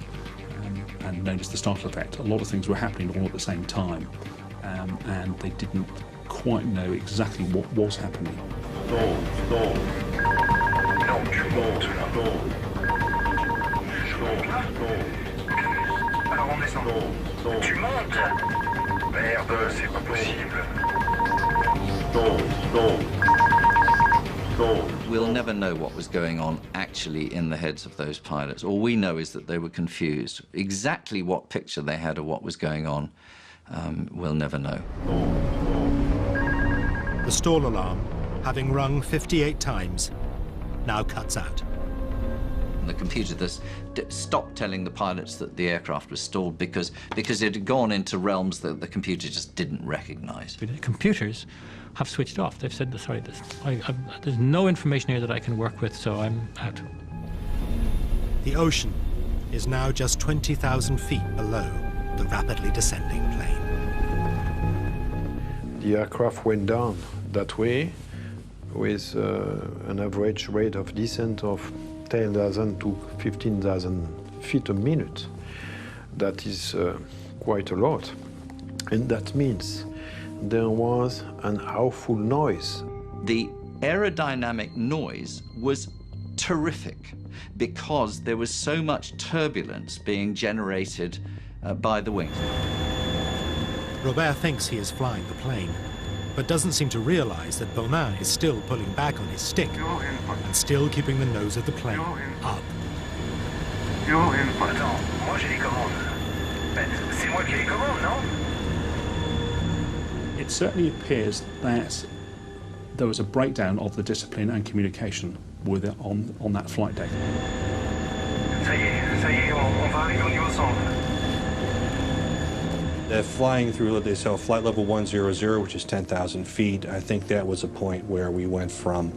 Speaker 23: and known as the startle effect. A lot of things were happening all at the same time, and they didn't quite know exactly what was happening.
Speaker 8: Non, tu montes là. Alors on descend. Tu montes. Merde, c'est pas possible.
Speaker 1: We'll never know what was going on actually in the heads of those pilots. All we know is that they were confused. Exactly what picture they had of what was going on, we'll never know.
Speaker 3: The stall alarm, having rung 58 times, now cuts out.
Speaker 1: The computer stopped telling the pilots that the aircraft was stalled because it had gone into realms that the computer just didn't recognize.
Speaker 10: The computers have switched off. They've said, sorry, there's no information here that I can work with, so I'm out.
Speaker 3: The ocean is now just 20,000 feet below the rapidly descending plane.
Speaker 4: The aircraft went down that way with an average rate of descent of 10,000 to 15,000 feet a minute. That is quite a lot. And that means there was an awful noise.
Speaker 1: The aerodynamic noise was terrific because there was so much turbulence being generated by the wings.
Speaker 3: Robert thinks he is flying the plane, but doesn't seem to realize that Bonnat is still pulling back on his stick and still keeping the nose of the plane up.
Speaker 8: Attends, moi j'ai les commandes. C'est moi qui ai les commandes, non?
Speaker 23: It certainly appears that there was a breakdown of the discipline and communication with it on that flight deck.
Speaker 8: Ça y est, on va arriver au niveau centre.
Speaker 20: Flying through, they saw flight level 100, which is 10,000 feet. I think that was a point where we went from,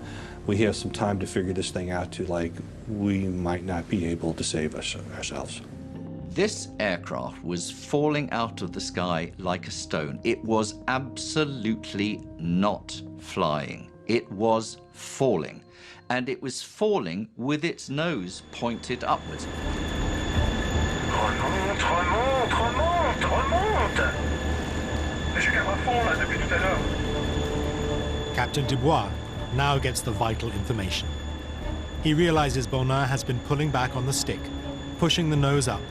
Speaker 20: we have some time to figure this thing out, to like, we might not be able to save ourselves.
Speaker 1: This aircraft was falling out of the sky like a stone. It was absolutely not flying. It was falling. And it was falling with its nose pointed upwards.
Speaker 8: Remonte. Je garde à fond là depuis tout à l'heure.
Speaker 3: Captain Dubois now gets the vital information. He realizes Bonnat has been pulling back on the stick, pushing the nose up,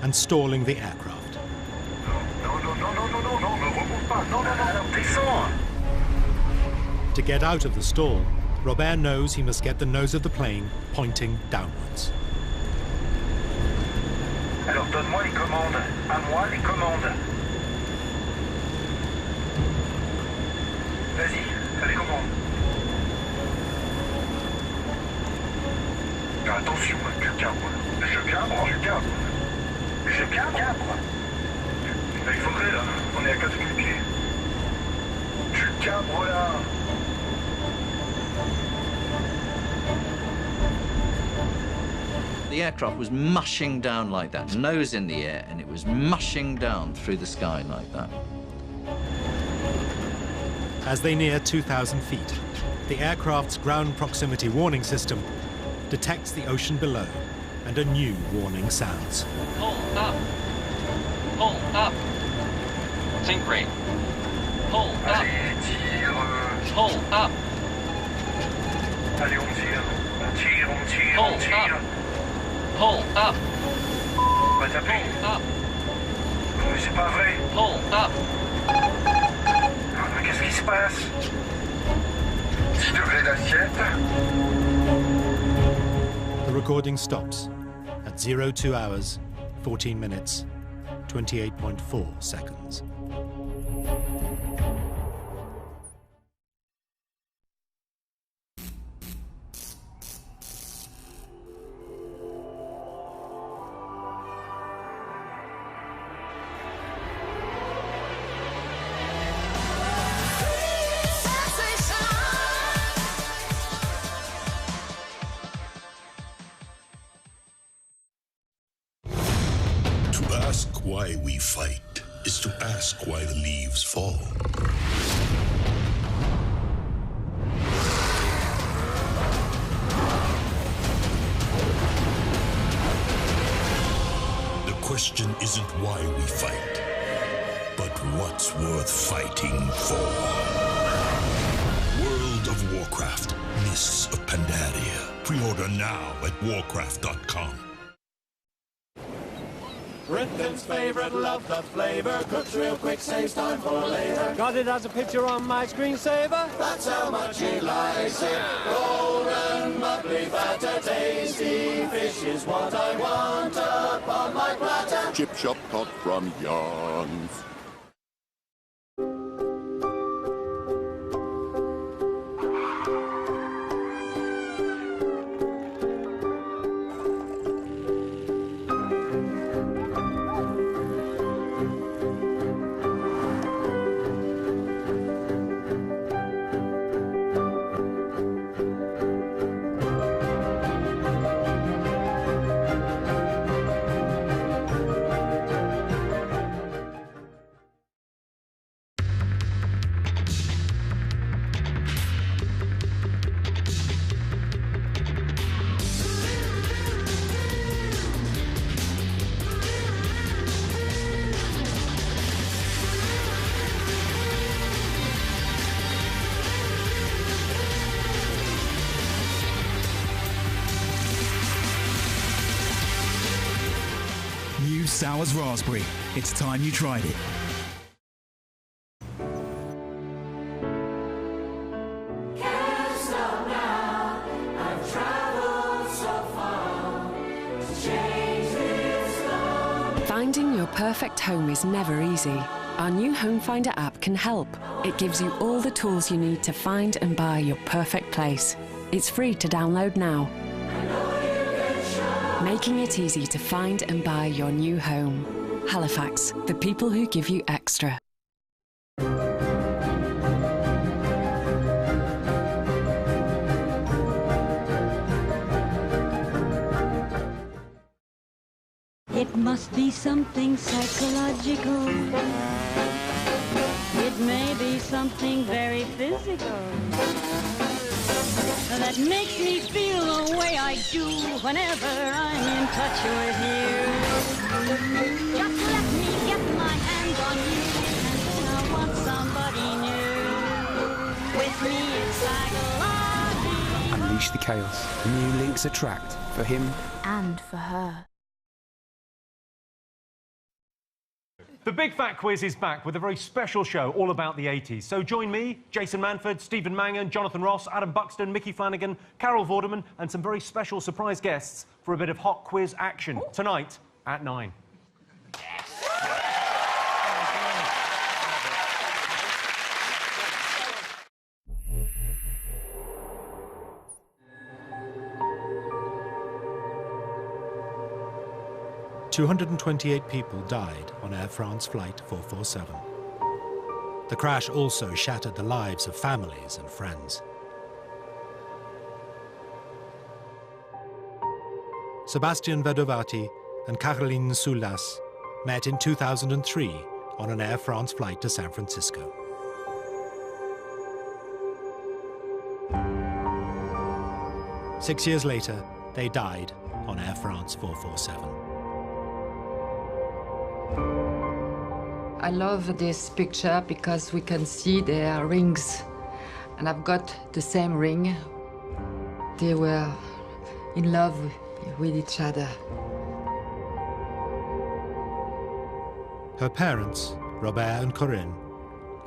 Speaker 3: and stalling the aircraft.
Speaker 8: Non, ne remonte pas. Non, descends.
Speaker 3: To get out of the stall, Robert knows he must get the nose of the plane pointing downwards.
Speaker 8: Alors donne-moi les commandes. À moi les commandes. Vas-y, fais les commandes. Attention, tu cabres. Je cabre. Il faudrait là, on est à 4000 pieds. Tu cabres là.
Speaker 1: The aircraft was mushing down like that, nose in the air, and it was mushing down through the sky like that.
Speaker 3: As they near 2,000 feet, the aircraft's ground proximity warning system detects the ocean below and a new warning sounds.
Speaker 6: Pull up. Pull up. Sink rate. Pull up. Pull up.
Speaker 8: Allez, on tire. On tire, on tire, on tire.
Speaker 6: Pull up.
Speaker 8: On va taper.
Speaker 6: Pull up.
Speaker 8: Mais c'est pas vrai.
Speaker 6: Pull up.
Speaker 8: Ah, qu'est-ce qui se passe? 10 degrés d'assiette.
Speaker 3: The recording stops at 02 hours, 14 minutes, 28.4 seconds.
Speaker 7: Why we fight is to ask why the leaves fall. The question isn't why we fight, but what's worth fighting for. World of Warcraft, Mists of Pandaria. Pre-order now at warcraft.com.
Speaker 9: Britain's favourite, love the flavour. Cooks real quick, saves time for later. Got it as a picture on my screensaver. That's how much he likes it. Golden, bubbly, fatter, tasty fish is what I want upon my platter.
Speaker 7: Chip shop caught from Yarns.
Speaker 11: Sours Raspberry. It's time you tried it.
Speaker 13: Finding your perfect home is never easy. Our new Home Finder app can help. It gives you all the tools you need to find and buy your perfect place. It's free to download now. Making it easy to find and buy your new home. Halifax, the people who give you extra.
Speaker 14: It must be something psychological. It may be something very physical that makes me feel the way I do whenever I'm in touch with you. Just let me get my hands on you, and then I want somebody new. With me it's psychology.
Speaker 19: Unleash the chaos. New links attract for him
Speaker 14: and for her.
Speaker 21: The Big Fat Quiz is back with a very special show all about the 80s. So join me, Jason Manford, Stephen Mangan, Jonathan Ross, Adam Buxton, Mickey Flanagan, Carol Vorderman and some very special surprise guests for a bit of hot quiz action tonight at 9.
Speaker 3: 228 people died on Air France Flight 447. The crash also shattered the lives of families and friends. Sebastian Vedovati and Caroline Soulas met in 2003 on an Air France flight to San Francisco. Six years later, they died on Air France 447.
Speaker 5: I love this picture because we can see their rings, and I've got the same ring. They were in love with each other.
Speaker 3: Her parents, Robert and Corinne,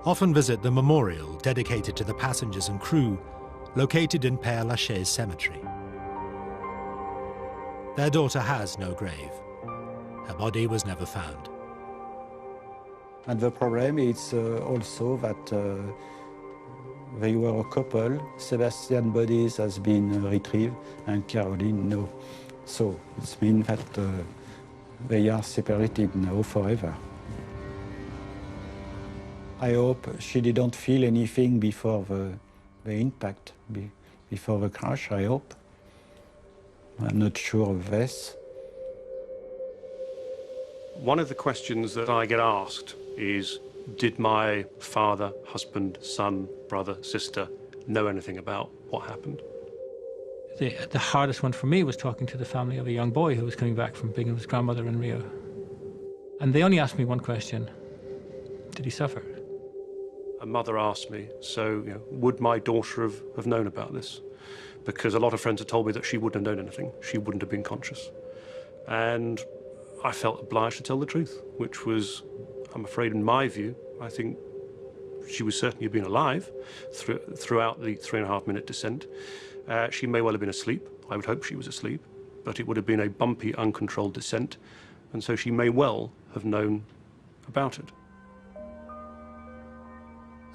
Speaker 3: often visit the memorial dedicated to the passengers and crew located in Père Lachaise Cemetery. Their daughter has no grave. Her body was never found.
Speaker 12: And the problem is also that they were a couple. Sebastian's body has been retrieved and Caroline no. So it means that they are separated now forever. I hope she didn't feel anything before the impact, before the crash, I hope. I'm not sure of this.
Speaker 23: One of the questions that I get asked is, did my father, husband, son, brother, sister know anything about what happened?
Speaker 10: The hardest one for me was talking to the family of a young boy who was coming back from being with his grandmother in Rio. And they only asked me one question: did he suffer?
Speaker 23: A mother asked me, so would my daughter have known about this? Because a lot of friends had told me that she wouldn't have known anything. She wouldn't have been conscious. And I felt obliged to tell the truth, which was, I'm afraid, in my view, I think she would certainly have been alive throughout the 3.5-minute descent. She may well have been asleep. I would hope she was asleep, but it would have been a bumpy, uncontrolled descent, and so she may well have known about it.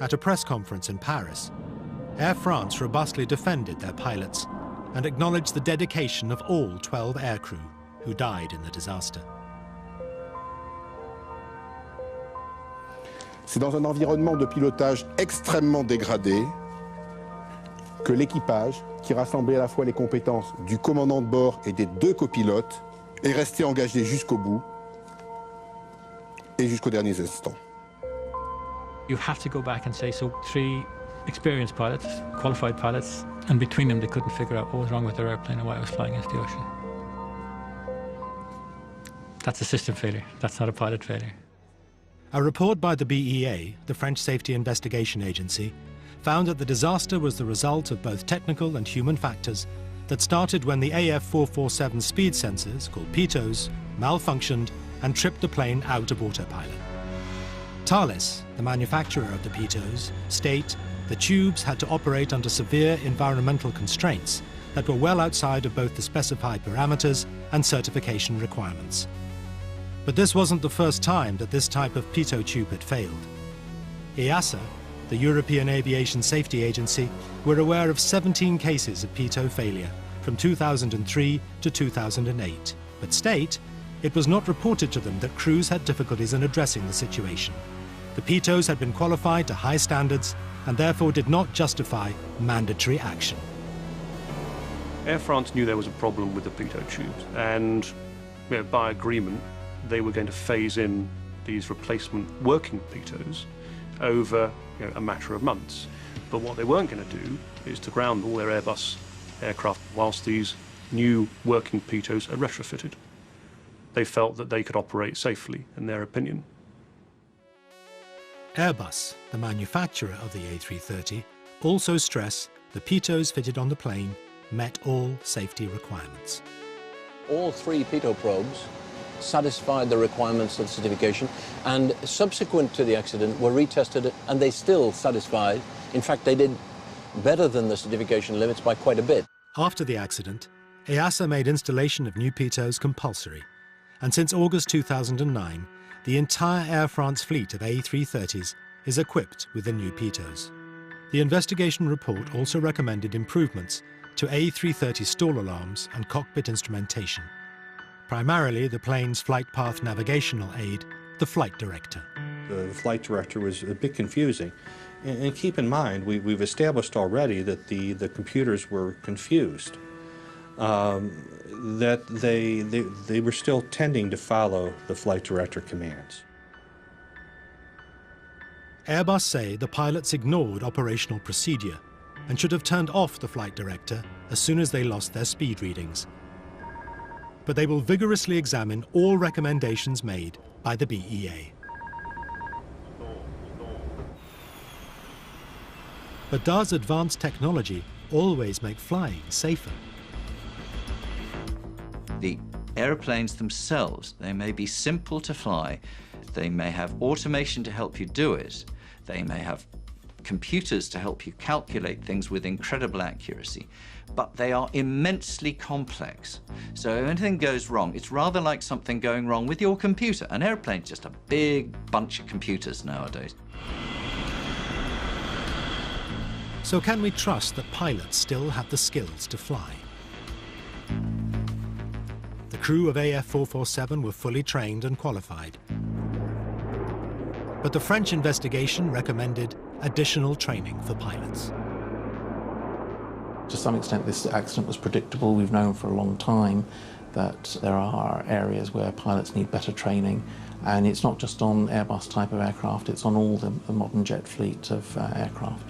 Speaker 3: At a press conference in Paris, Air France robustly defended their pilots and acknowledged the dedication of all 12 aircrew who died in the disaster.
Speaker 22: C'est dans un environnement de pilotage extrêmement dégradé que l'équipage, qui rassemblait à la fois les compétences du commandant de bord et des 2 copilotes, est resté engagé jusqu'au bout et jusqu'aux derniers instants.
Speaker 10: You have to go back and say, so 3 experienced pilots, qualified pilots, and between them they couldn't figure out what was wrong with their airplane and why it was flying into the ocean. That's a system failure. That's not a pilot failure.
Speaker 3: A report by the BEA, the French Safety Investigation Agency, found that the disaster was the result of both technical and human factors that started when the AF447 speed sensors, called pitos, malfunctioned and tripped the plane out of autopilot. Thales, the manufacturer of the pitos, state the tubes had to operate under severe environmental constraints that were well outside of both the specified parameters and certification requirements. But this wasn't the first time that this type of pitot tube had failed. EASA, the European Aviation Safety Agency, were aware of 17 cases of pitot failure from 2003 to 2008, but state it was not reported to them that crews had difficulties in addressing the situation. The pitos had been qualified to high standards and therefore did not justify mandatory action.
Speaker 23: Air France knew there was a problem with the pitot tubes, and by agreement they were going to phase in these replacement working pitos over a matter of months. But what they weren't going to do is to ground all their Airbus aircraft whilst these new working pitos are retrofitted. They felt that they could operate safely, in their opinion.
Speaker 3: Airbus, the manufacturer of the A330, also stress the pitos fitted on the plane met all safety requirements.
Speaker 24: All 3 pitot probes satisfied the requirements of the certification, and subsequent to the accident were retested and they still satisfied. In fact, they did better than the certification limits by quite a bit.
Speaker 3: After the accident, EASA made installation of new pitos compulsory, and since August 2009, the entire Air France fleet of A330s is equipped with the new pitos. The investigation report also recommended improvements to A330 stall alarms and cockpit instrumentation. Primarily the plane's flight path navigational aid, the flight director.
Speaker 20: The flight director was a bit confusing. And keep in mind, we've established already that the computers were confused, that they were still tending to follow the flight director commands.
Speaker 3: Airbus say the pilots ignored operational procedure and should have turned off the flight director as soon as they lost their speed readings. but they will vigorously examine all recommendations made by the BEA. But does advanced technology always make flying safer?
Speaker 1: The aeroplanes themselves, they may be simple to fly, they may have automation to help you do it, they may have computers to help you calculate things with incredible accuracy, but they are immensely complex. So if anything goes wrong, it's rather like something going wrong with your computer. An airplane's just a big bunch of computers nowadays.
Speaker 3: So can we trust that pilots still have the skills to fly? The crew of AF447 were fully trained and qualified. But the French investigation recommended additional training for pilots.
Speaker 2: To some extent, this accident was predictable. We've known for a long time that there are areas where pilots need better training, and it's not just on Airbus type of aircraft, it's on all the modern jet fleet of aircraft.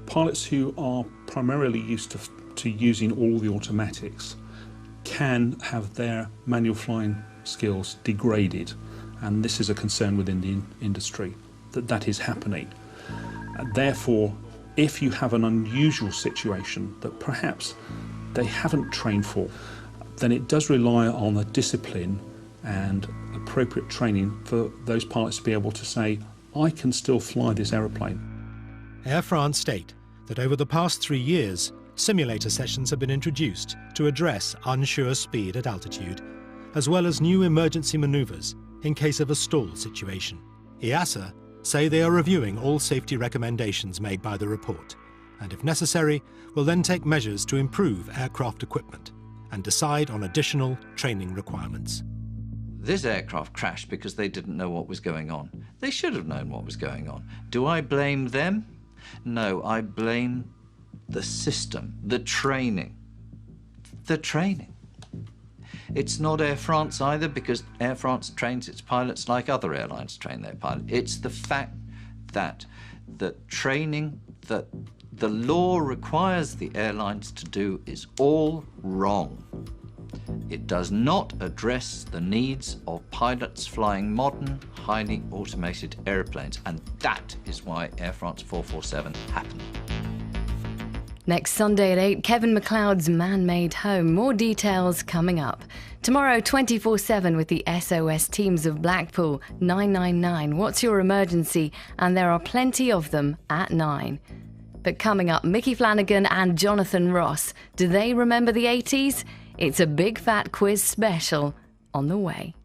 Speaker 23: Pilots who are primarily used to using all the automatics can have their manual flying skills degraded, and this is a concern within the industry, that is happening. Therefore, if you have an unusual situation that perhaps they haven't trained for, then it does rely on a discipline and appropriate training for those pilots to be able to say, I can still fly this aeroplane.
Speaker 3: Air France state that over the past 3 years, simulator sessions have been introduced to address unsure speed at altitude, as well as new emergency maneuvers in case of a stall situation. EASA say they are reviewing all safety recommendations made by the report, and if necessary, will then take measures to improve aircraft equipment and decide on additional training requirements.
Speaker 1: This aircraft crashed because they didn't know what was going on. They should have known what was going on. Do I blame them? No, I blame the system, the training. The training. It's not Air France either, because Air France trains its pilots like other airlines train their pilots. It's the fact that the training that the law requires the airlines to do is all wrong. It does not address the needs of pilots flying modern, highly automated airplanes, and that is why Air France 447 happened.
Speaker 15: Next Sunday at 8, Kevin MacLeod's Man-Made Home. More details coming up. Tomorrow, 24/7 with the SOS teams of Blackpool. 999, what's your emergency? And there are plenty of them at 9. But coming up, Micky Flanagan and Jonathan Ross. Do they remember the 80s? It's a big fat quiz special on the way.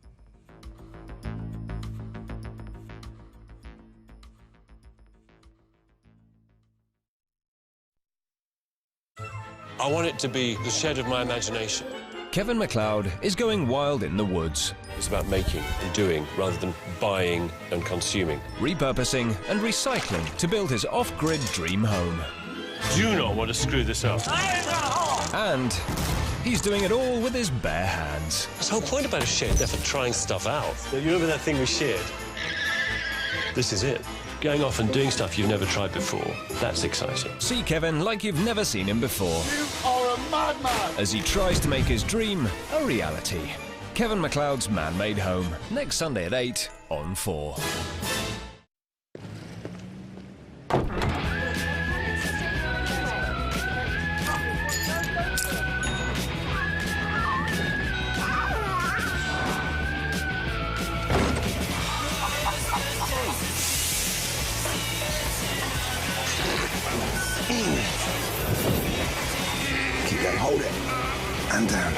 Speaker 16: I want it to be the shed of my imagination.
Speaker 17: Kevin MacLeod is going wild in the woods.
Speaker 16: It's about making and doing rather than buying and consuming.
Speaker 17: Repurposing and recycling to build his off-grid dream home.
Speaker 16: Do not want to screw this up.
Speaker 17: And he's doing it all with his bare hands.
Speaker 16: That's the whole point about a shed, they're for trying stuff out. You remember that thing we shared? This is it. Going off and doing stuff you've never tried before. That's exciting.
Speaker 17: See Kevin like you've never seen him before.
Speaker 9: You are a madman!
Speaker 17: As he tries to make his dream a reality. Kevin MacLeod's Man-Made Home. Next Sunday at 8 on 4.
Speaker 18: Keep that, hold it. And down.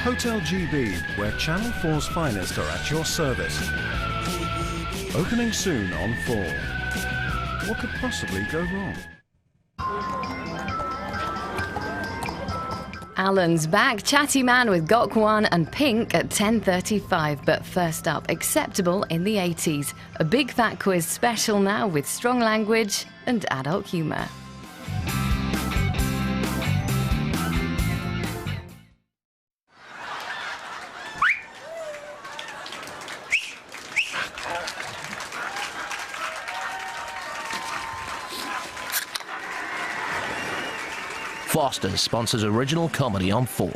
Speaker 25: Hotel GB, where Channel 4's finest are at your service. Opening soon on 4. What could possibly go wrong?
Speaker 15: Alan's back, Chatty Man with Gok1 and Pink at 10:35. But first up, Acceptable in the 80s. A big fat quiz special now with strong language and adult humour.
Speaker 4: Foster's sponsors original comedy on 4.